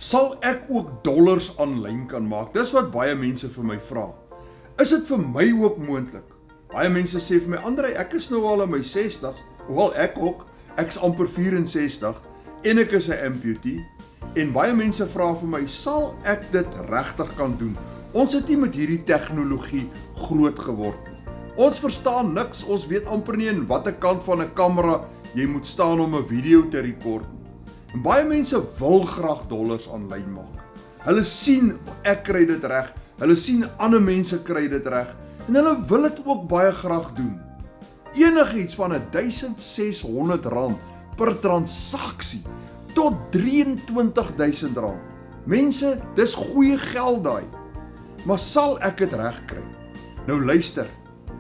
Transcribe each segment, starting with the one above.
Sal ek ook dollars aanlyn kan maak? Dis wat baie mense vir my vra. Is dit vir my ook moontlik? Baie mense sê vir my, André, ek is nou al in my 60s, hoewel ek's amper 64 en ek is 'n amputee. En baie mense vra vir my, sal ek dit regtig kan doen? Ons het nie met hierdie tegnologie groot geword nie. Ons verstaan niks, ons weet amper nie in watter kant van 'n kamera jy moet staan om 'n video te rekord nie. En baie mense wil graag dollars aanlyn maak. Hulle sien ek kry dit reg, hulle sien ander mense kry dit reg en hulle wil dit ook baie graag doen. Enigiets van R1,600 per transaksie tot R23,000. Mense, dis goeie geld daai. Maar sal ek dit reg kry? Nou luister,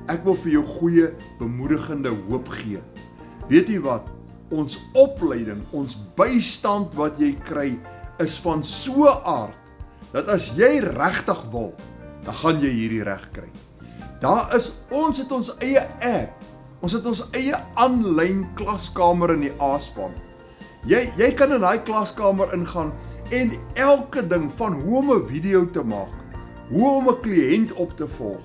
ek wil vir jou goeie bemoedigende hoop gee. Weet jy wat? Ons opleiding, ons bystand wat jy kry, is van so 'n aard, dat as jy regtig wil, dan gaan jy hierdie reg kry. Ons het ons eie app, ons het ons eie aanlyn klaskamer in die A-span. Jy kan in daai klaskamer ingaan en elke ding van hoe om 'n video te maak, hoe om 'n kliënt op te volg,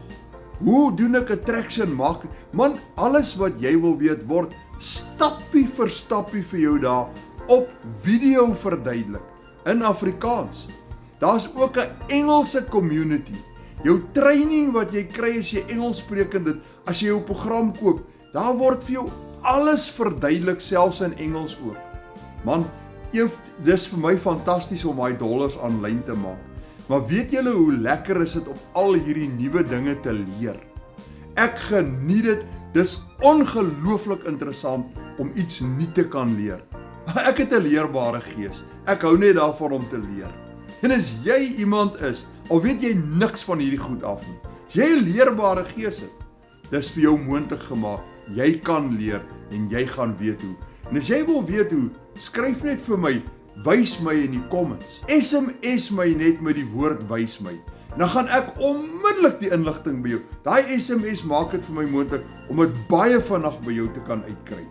hoe doen ek 'n traction maak, man, alles wat jy wil weet word stappie vir stappie vir jou daar op video verduidelik in Afrikaans. Daar's ook 'n Engelse community. Jou training wat jy kry as jy Engels sprekend, as jy jou program koop, daar word vir jou alles verduidelik, selfs in Engels ook. Man, dis vir my fantasties om daai dollars aanlyn te maak. Maar weet julle hoe lekker is dit om al hierdie nuwe dinge te leer? Ek geniet dit. Dis ongelooflik interessant om iets nuut te kan leer. Ek het 'n leerbare gees. Ek hou net daarvan om te leer. En as jy iemand is, al weet jy niks van hierdie goed af nie, as jy 'n leerbare gees het, dis vir jou moontlik gemaak. Jy kan leer en jy gaan weet hoe. En as jy wil weet hoe, skryf net vir my, wys my in die comments. SMS my net met die woord wys my. Dan gaan ek onmiddellik die inligting by jou. Daai SMS maak dit vir my moontlik om dit baie vinnig by jou te kan uitkry.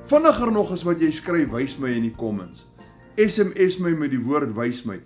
Vinniger nog as wat jy skryf, wys my in die comments. SMS my met die woord wys my.